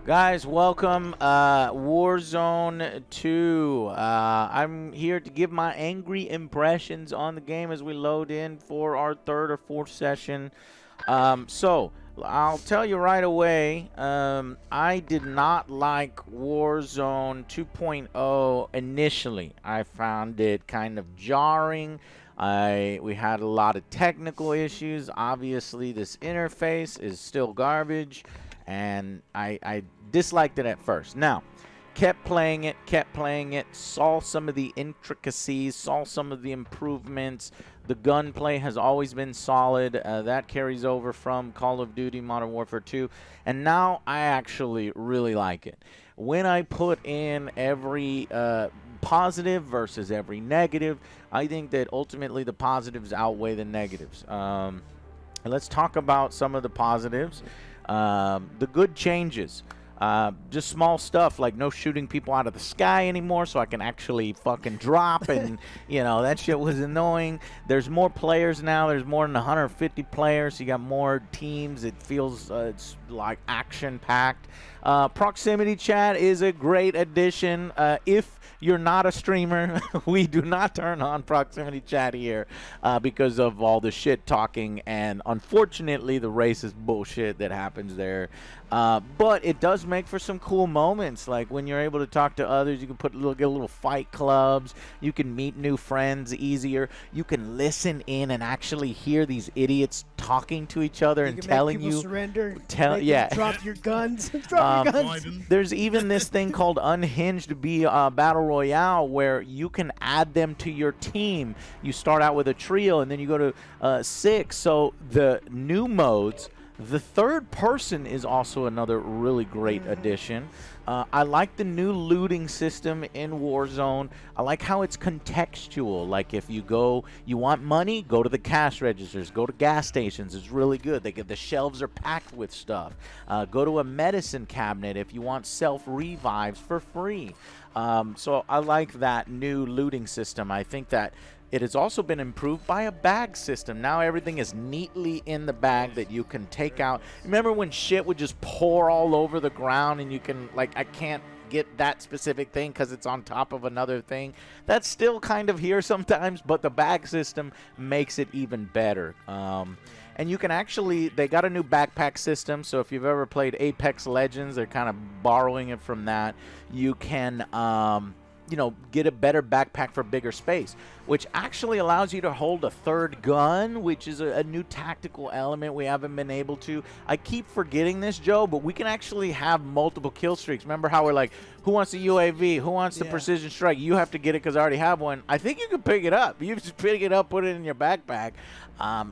Guys, welcome. Warzone 2. I'm here to give my angry impressions on the game as we load in for our third or fourth session. So, I'll tell you right away, I did not like Warzone 2.0 initially. I found it kind of jarring. We had a lot of technical issues. Obviously, this interface is still garbage, and I disliked it at first. Now, kept playing it, saw some of the intricacies, saw some of the improvements. The gunplay has always been solid. That carries over from Call of Duty Modern Warfare 2, and now I actually really like it. When I put in every positive versus every negative, I think that ultimately the positives outweigh the negatives. And let's talk about some of the positives. The good changes. Just small stuff like no shooting people out of the sky anymore, so I can actually fucking drop, and you know, that shit was annoying. There's more players now. There's more than 150 players, so you got more teams. It feels it's like action-packed. Proximity chat is a great addition. If you're not a streamer, we do not turn on proximity chat here because of all the shit talking and unfortunately the racist bullshit that happens there. But it does make for some cool moments, like when you're able to talk to others. You can get little fight clubs. You can meet new friends easier. You can listen in and actually hear these idiots talking to each other and telling you surrender. Yeah, drop your guns. Drop your guns. There's even this thing called Unhinged Battle Royale, where you can add them to your team. You start out with a trio, and then you go to 6. So the new modes. The third person is also another really great addition. I like the new looting system in Warzone. I like how it's contextual. Like if you want money, go to the cash registers, go to gas stations. It's really good. The shelves are packed with stuff. Go to a medicine cabinet if you want self-revives for free. So I like that new looting system. I think that it has also been improved by a bag system. Now everything is neatly in the bag that you can take out. Remember when shit would just pour all over the ground and you can, like, I can't get that specific thing because it's on top of another thing? That's still kind of here sometimes, but the bag system makes it even better. And you can actually, they got a new backpack system, so if you've ever played Apex Legends, they're kind of borrowing it from that. You can you know, get a better backpack for bigger space, which actually allows you to hold a third gun, which is a new tactical element we haven't been able to. I keep forgetting this, Joe, but we can actually have multiple kill streaks. Remember how we're like, who wants the UAV? Who wants the precision strike? You have to get it because I already have one. I think you can pick it up. You just pick it up, put it in your backpack,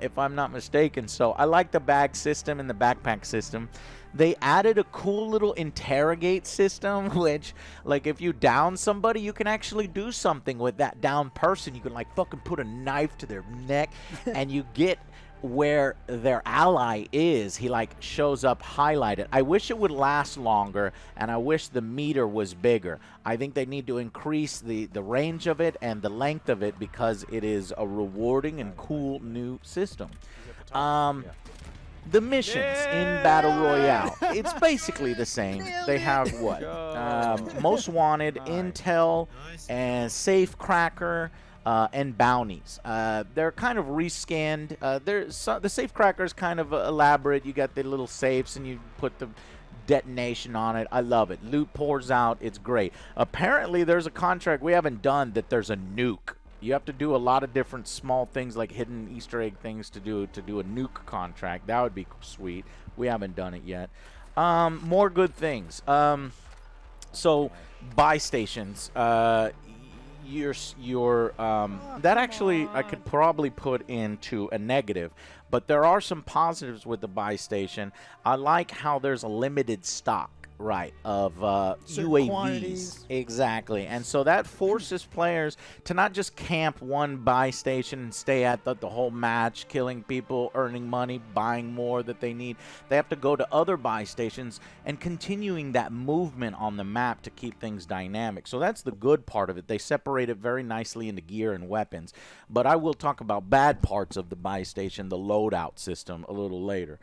if I'm not mistaken. So I like the bag system and the backpack system. They added a cool little interrogate system, which, like, if you down somebody, you can actually do something with that down person. You can, like, fucking put a knife to their neck, and you get where their ally is. He, like, shows up highlighted. I wish it would last longer, and I wish the meter was bigger. I think they need to increase the range of it and the length of it because it is a rewarding and cool new system. The missions in Battle Royale, it's basically the same. They have what? Most Wanted, Intel, and Safecracker, and bounties. They're kind of rescanned. The Safecracker is kind of elaborate. You got the little safes, and you put the detonation on it. I love it. Loot pours out. It's great. Apparently, there's a contract we haven't done that there's a nuke. You have to do a lot of different small things like hidden Easter egg things to do a nuke contract. That would be sweet. We haven't done it yet. More good things. So buy stations. That actually I could probably put into a negative, but there are some positives with the buy station. I like how there's a limited stock. Right, of UAVs. Quantities. Exactly. And so that forces players to not just camp one buy station and stay at the whole match, killing people, earning money, buying more that they need. They have to go to other buy stations and continuing that movement on the map to keep things dynamic. So that's the good part of it. They separate it very nicely into gear and weapons. But I will talk about bad parts of the buy station, the loadout system, a little later.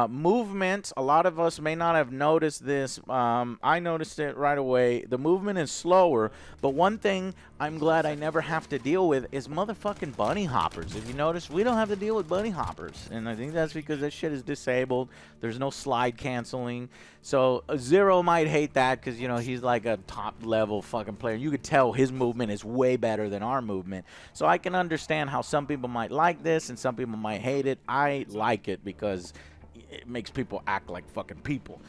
Movement, a lot of us may not have noticed this, I noticed it right away. The movement is slower, but one thing I'm glad I never have to deal with is motherfucking bunny hoppers. If you notice, we don't have to deal with bunny hoppers, and I think that's because this shit is disabled. There's no slide canceling. So Zero might hate that because, you know, he's like a top-level fucking player. You could tell his movement is way better than our movement. So I can understand how some people might like this and some people might hate it. I like it because it makes people act like fucking people.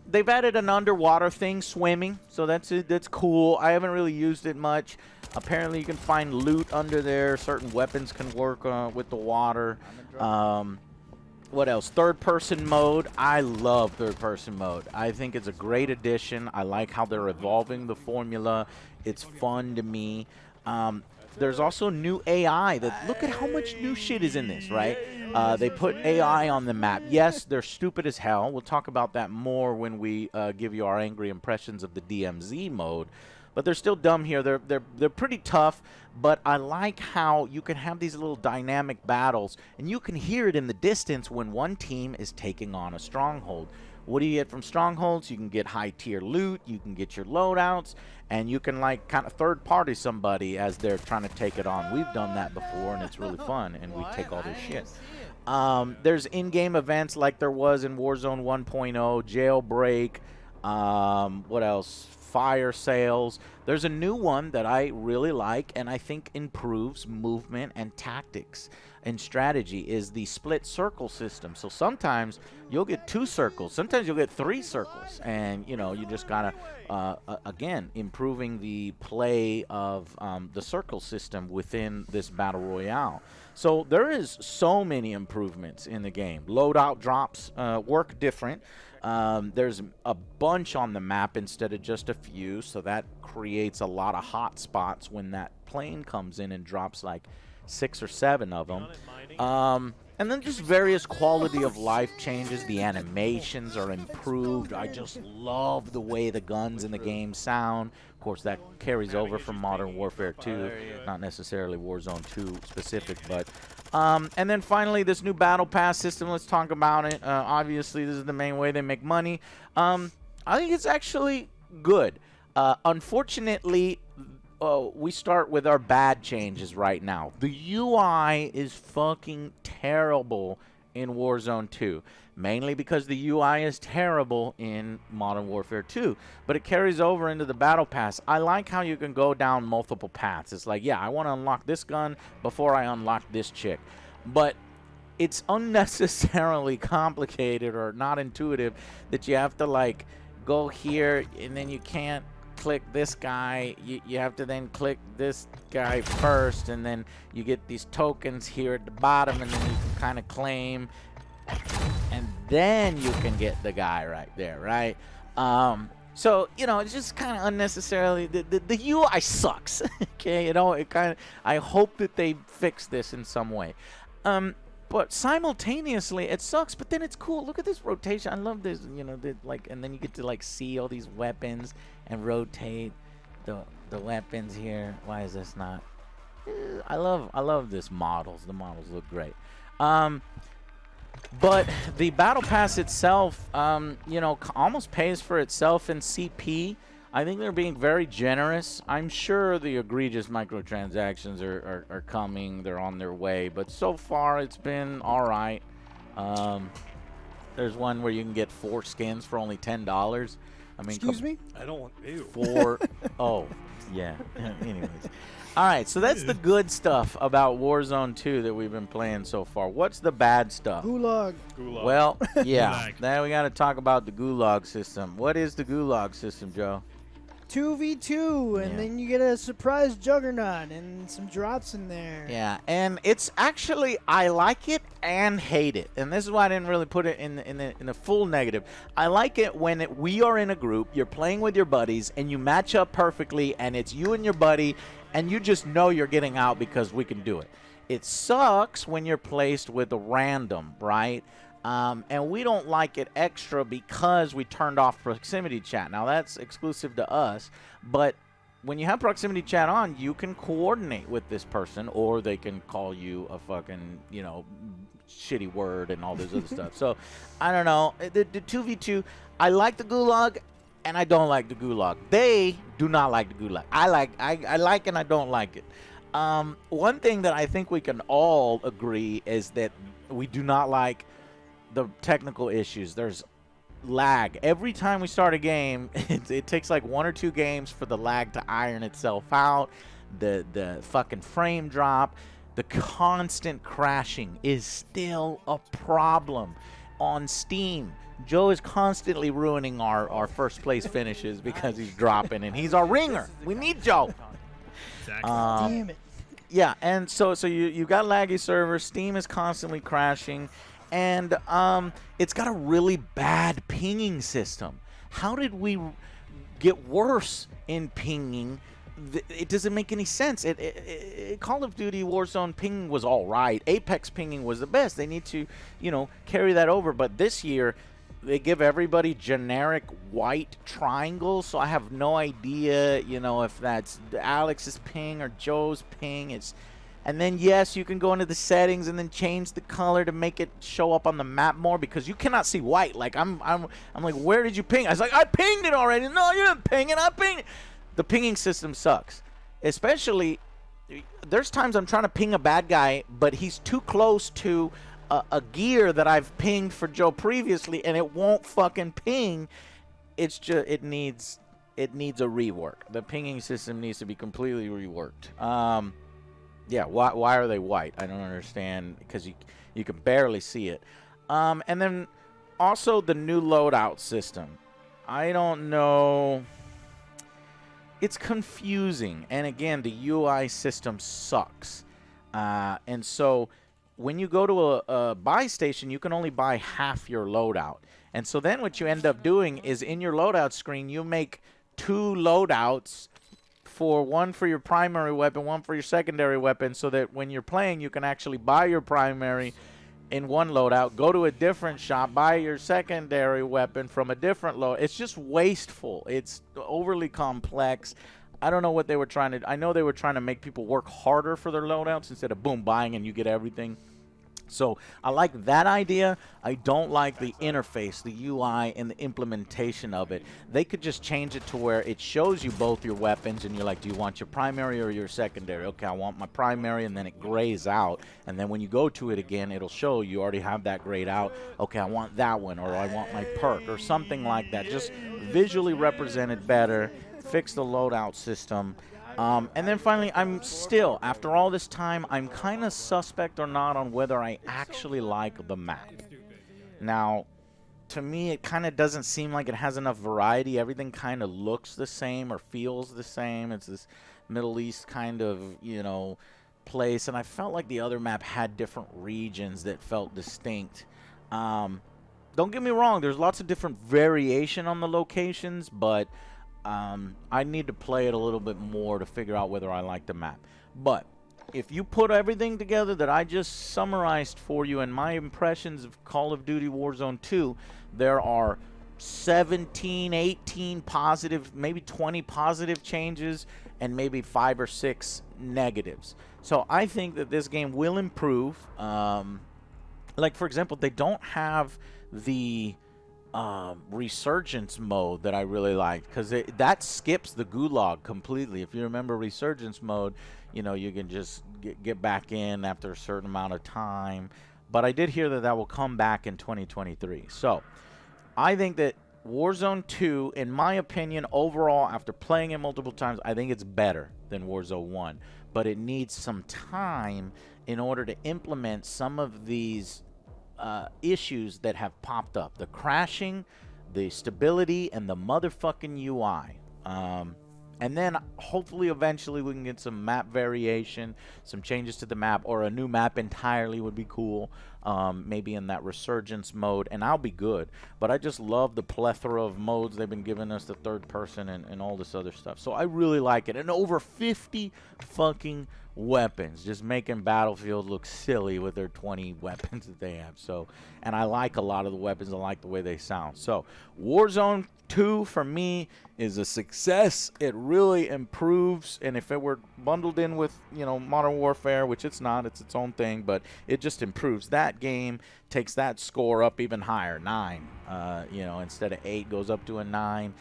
They've added an underwater thing, swimming, so that's cool. I haven't really used it much. Apparently you can find loot under there. Certain weapons can work with the water. What else? Third-person mode. I love third-person mode. I think it's a great addition. I like how they're evolving the formula. It's fun to me. There's also new AI. Look at how much new shit is in this, right? They put AI on the map. Yes, they're stupid as hell. We'll talk about that more when we give you our angry impressions of the DMZ mode. But they're still dumb here. They're pretty tough, but I like how you can have these little dynamic battles, and you can hear it in the distance when one team is taking on a stronghold. What do you get from strongholds? You can get high-tier loot, you can get your loadouts, and you can, like, kind of third-party somebody as they're trying to take it on. We've done that before, and it's really fun, and we take all this shit. There's in-game events like there was in Warzone 1.0, jailbreak, what else? Fire sales. There's a new one that I really like and I think improves movement and tactics and strategy is the split circle system. So sometimes you'll get 2 circles, sometimes you'll get 3 circles, and you know, you just gotta again improving the play of the circle system within this battle royale. So there is so many improvements in the game. Loadout drops work different. There's a bunch on the map instead of just a few, so that creates a lot of hot spots when that plane comes in and drops like 6 or 7 of them. And then just various quality of life changes. The animations are improved. I just love the way the guns in the game sound. Of course, that carries over from Modern Warfare 2, not necessarily Warzone 2 specific, but and then finally, this new Battle Pass system, let's talk about it. Obviously, this is the main way they make money. I think it's actually good. Unfortunately, we start with our bad changes right now. The UI is fucking terrible in Warzone 2. Mainly because the UI is terrible in Modern Warfare 2. But it carries over into the Battle Pass. I like how you can go down multiple paths. It's like, yeah, I want to unlock this gun before I unlock this chick. But it's unnecessarily complicated or not intuitive that you have to, like, go here and then you can't click this guy. You have to then click this guy first, and then you get these tokens here at the bottom, and then you can kind of claim, and then you can get the guy right there, right? So, you know, it's just kind of unnecessarily, the UI sucks. Okay, you know, it kind of, I hope that they fix this in some way. But simultaneously, it sucks, but then it's cool. Look at this rotation. I love this, you know, like, and then you get to, like, see all these weapons and rotate the weapons here. Why is this not? I love this models. The models look great. But the Battle Pass itself, you know, almost pays for itself in CP. I think they're being very generous. I'm sure the egregious microtransactions are coming. They're on their way. But so far, it's been all right. There's one where you can get 4 skins for only $10. I mean, excuse me? I don't want... Ew. 4... Oh, yeah. Anyways. All right, so that's the good stuff about Warzone 2 that we've been playing so far. What's the bad stuff? Gulag. Gulag. Well, yeah. Gulag. Now we got to talk about the Gulag system. What is the Gulag system, Joe? 2v2, and then you get a surprise juggernaut and some drops in there. Yeah, and it's actually, I like it and hate it. And this is why I didn't really put it in the full negative. I like it when we are in a group, you're playing with your buddies, and you match up perfectly, and it's you and your buddy, and you just know you're getting out because we can do it. It sucks when you're placed with a random, right? And we don't like it extra because we turned off proximity chat. Now, that's exclusive to us, but when you have proximity chat on, you can coordinate with this person, or they can call you a fucking, you know, shitty word and all this other stuff. So I don't know. The 2v2, I like the gulag and I don't like the gulag. They do not like the gulag. I like and I don't like it. One thing that I think we can all agree is that we do not like the technical issues. There's lag. Every time we start a game, it takes like 1 or 2 games for the lag to iron itself out. The fucking frame drop. The constant crashing is still a problem on Steam. Joe is constantly ruining our first place finishes because he's dropping, and he's our ringer. We need Joe. Exactly. Damn it. Yeah, and so you got laggy servers. Steam is constantly crashing, and it's got a really bad pinging system. How did we get worse in pinging? It doesn't make any sense. Call of Duty Warzone pinging was all right. Apex pinging was the best. They need to, carry that over. But this year, they give everybody generic white triangles, so I have no idea, if that's Alex's ping or Joe's ping. And then yes, you can go into the settings and then change the color to make it show up on the map more, because you cannot see white. Like I'm like, where did you ping? I was like, I pinged it already. No, you didn't ping it. I pinged it. The pinging system sucks. Especially, there's times I'm trying to ping a bad guy, but he's too close to a gear that I've pinged for Joe previously, and it won't fucking ping. It's just it needs a rework. The pinging system needs to be completely reworked. Yeah, why are they white? I don't understand, because you can barely see it. And then also the new loadout system. I don't know. It's confusing, and again, the UI system sucks. And so when you go to a buy station, you can only buy half your loadout. And so then what you end up doing is, in your loadout screen, you make 2 loadouts, one for your primary weapon, one for your secondary weapon, so that when you're playing, you can actually buy your primary in one loadout, go to a different shop, buy your secondary weapon from a different load. It's just wasteful. It's overly complex. I don't know what they were trying to. I know they were trying to make people work harder for their loadouts instead of boom, buying and you get everything. So I like that idea. I don't like the interface, the UI, and the implementation of it. They could just change it to where it shows you both your weapons, and you're like, do you want your primary or your secondary? Okay, I want my primary, and then it grays out. And then when you go to it again, it'll show you already have that grayed out. Okay, I want that one, or I want my perk, or something like that. Just visually represented better, fix the loadout system. And then finally, I'm still, after all this time, I'm kind of suspect or not on whether I actually like the map. Now, to me, it kind of doesn't seem like it has enough variety. Everything kind of looks the same or feels the same. It's this Middle East kind of, place. And I felt like the other map had different regions that felt distinct. Don't get me wrong, there's lots of different variation on the locations, but I need to play it a little bit more to figure out whether I like the map. But if you put everything together that I just summarized for you and my impressions of Call of Duty Warzone 2, there are 17, 18 positive, maybe 20 positive changes, and maybe 5 or 6 negatives. So I think that this game will improve. Like, for example, they don't have the resurgence mode that I really liked, because that skips the gulag completely. If you remember resurgence mode, you can just get back in after a certain amount of time. But I did hear that will come back in 2023. So I think that Warzone 2, in my opinion, overall, after playing it multiple times, I think it's better than Warzone 1. But it needs some time in order to implement some of these issues that have popped up. The crashing, the stability, and the motherfucking UI. And then hopefully eventually we can get some map variation, some changes to the map, or a new map entirely would be cool. Maybe in that resurgence mode, and I'll be good. But I just love the plethora of modes they've been giving us, the third person and all this other stuff. So I really like it. And over 50 fucking weapons, just making Battlefield look silly with their 20 weapons that they have. So, and I like a lot of the weapons. I like the way they sound. So Warzone 2 for me is a success. It really improves, and if it were bundled in with, you know, Modern Warfare, which it's not, it's its own thing, but it just improves that game, takes that score up even higher, 9. You know, instead of 8 goes up to a 9.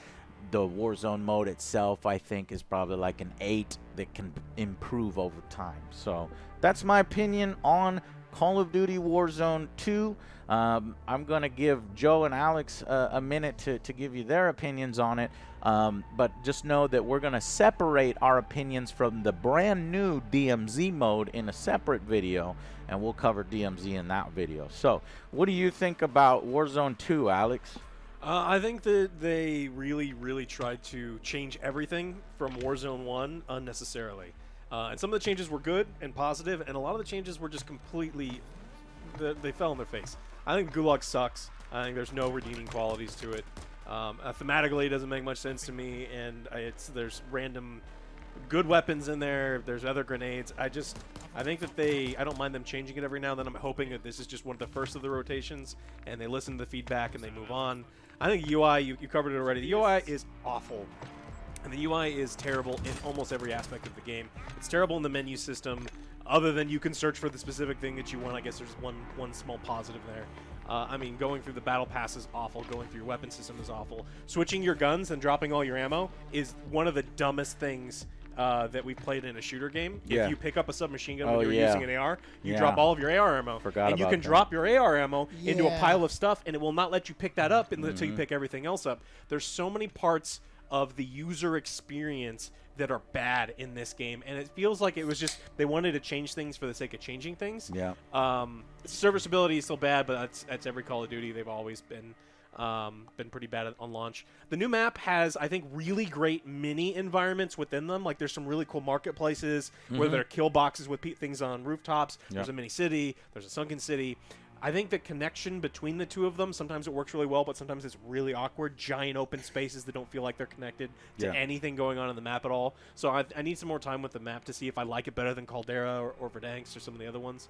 The Warzone mode itself, I think, is probably like an 8 that can improve over time. So that's my opinion on Call of Duty Warzone 2. I'm going to give Joe and Alex a minute to give you their opinions on it. But just know that we're going to separate our opinions from the brand new DMZ mode in a separate video, and we'll cover DMZ in that video. So what do you think about Warzone 2, Alex? I think that they really tried to change everything from Warzone 1 unnecessarily. And some of the changes were good and positive, and a lot of the changes were just completely... They fell on their face. I think Gulag sucks. I think there's no redeeming qualities to it. Thematically, it doesn't make much sense to me, and there's random good weapons in there. There's other grenades. I think that I don't mind them changing it every now and then. I'm hoping that this is just one of the first of the rotations, and they listen to the feedback and they move on. I think UI, you covered it already. The UI is awful. And the UI is terrible in almost every aspect of the game. It's terrible in the menu system, other than you can search for the specific thing that you want. I guess there's one small positive there. I mean, going through the battle pass is awful. Going through your weapon system is awful. Switching your guns and dropping all your ammo is one of the dumbest things that we've played in a shooter game. Yeah. If you pick up a submachine gun when you're using an AR, you drop all of your AR ammo. And you can drop your AR ammo into a pile of stuff, and it will not let you pick that up until you pick everything else up. There's so many parts of the user experience that are bad in this game, and it feels like it was just they wanted to change things for the sake of changing things. Yeah. Serviceability is still bad, but that's every Call of Duty. They've always been pretty bad on launch. The new map has, I think, really great mini environments within them. Like there's some really cool marketplaces where there are kill boxes with things on rooftops. There's a mini city. There's a sunken city. I think the connection between the two of them, sometimes it works really well, but sometimes it's really awkward. Giant open spaces that don't feel like they're connected to anything going on in the map at all. So I need some more time with the map to see if I like it better than Caldera or Verdansk or some of the other ones.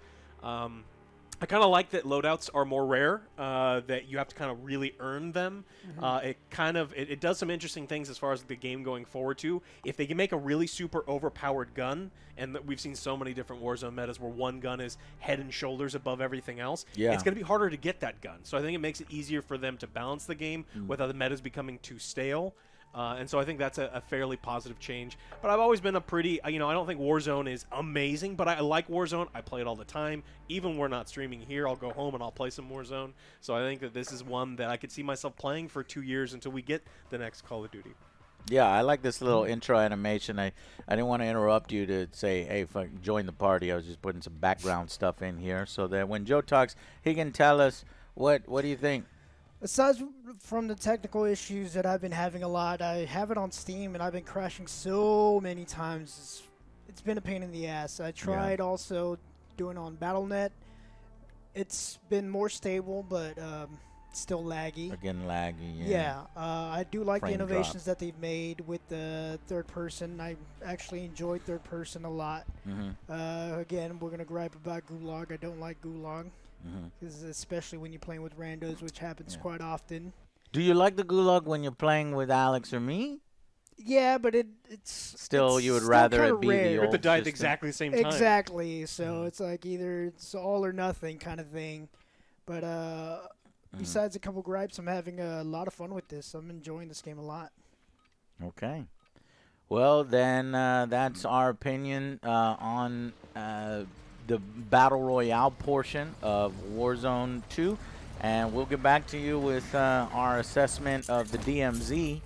I kind of like that loadouts are more rare, that you have to kind of really earn them. It does some interesting things as far as the game going forward too. If they can make a really super overpowered gun, and we've seen so many different Warzone metas where one gun is head and shoulders above everything else, it's going to be harder to get that gun. So I think it makes it easier for them to balance the game without the metas becoming too stale. And so I think that's a fairly positive change. But I've always been a pretty, I don't think Warzone is amazing, but I like Warzone. I play it all the time. Even when we're not streaming here, I'll go home and I'll play some Warzone. So I think that this is one that I could see myself playing for 2 years until we get the next Call of Duty. Yeah, I like this little intro animation. I didn't want to interrupt you to say, hey, join the party. I was just putting some background stuff in here so that when Joe talks, he can tell us what do you think? Aside from the technical issues that I've been having a lot, I have it on Steam and I've been crashing so many times. It's been a pain in the ass. I tried also doing on Battle.net. It's been more stable, but still laggy. Again, laggy. Yeah. I do like the innovations that they've made with the third person. I actually enjoyed third person a lot. Again, we're going to gripe about Gulag. I don't like Gulag. Especially when you're playing with randos, which happens quite often. Do you like the Gulag when you're playing with Alex or me? Yeah, but it's still you would rather it be rare. the old to die at system. exactly the same time. Exactly. So it's like either it's all or nothing kind of thing. But besides a couple gripes, I'm having a lot of fun with this. I'm enjoying this game a lot. Okay. Well, then that's our opinion on the Battle Royale portion of Warzone 2. And we'll get back to you with our assessment of the DMZ,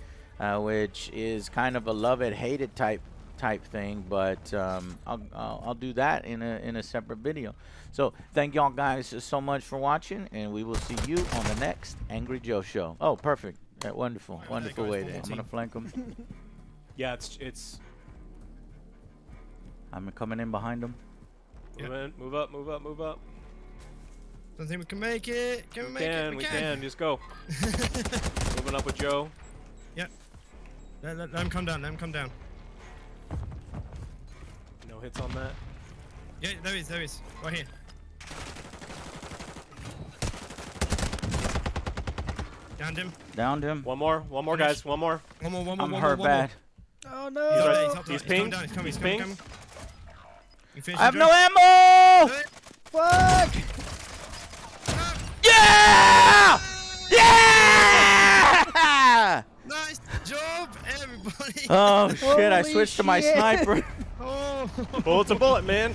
which is kind of a love-it-hate-it type thing. But I'll do that in a separate video. So thank y'all guys so much for watching, and we will see you on the next Angry Joe show. Oh, perfect. Wonderful way there. I'm going to flank them. Yeah, it's... I'm coming in behind them. Move up. Don't think we can make it. Can we make it? We can. Just go. Moving up with Joe. Yep. Let him come down. No hits on that. Yeah, there is. Right here. Downed him. One more, guys. One more. One more. I'm hurt bad. Oh no! He's pinged. He's coming. You finished I have it, no Joe? ammo! Do it. Fuck! Yeah! Yeah! Nice job, everybody. Oh shit, I Holy switched to my shit. sniper. Oh. Bullet's a bullet, man.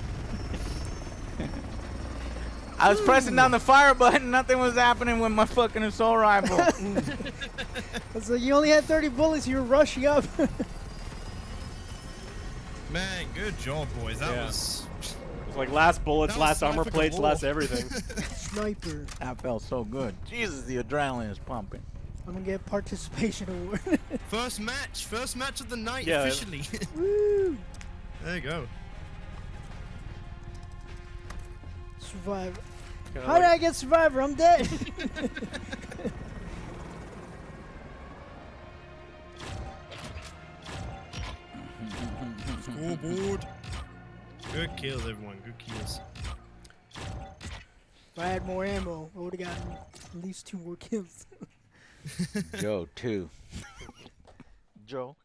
I was pressing down the fire button, nothing was happening with my fucking assault rifle. So you only had 30 bullets, you were rushing up. Man, good job, boys. That Yeah. was. It's like last bullets, That was last armor sniper plates, galore. last everything. Sniper. That felt so good. Jesus, the adrenaline is pumping. I'm gonna get participation award. First match of the night Yeah. officially. Woo! There you go. Survivor. Kinda How did like- I get Survivor? I'm dead. Scoreboard. Good kills, everyone. Good kills. If I had more ammo, I would have gotten at least 2 more kills. Joe, 2. Joe.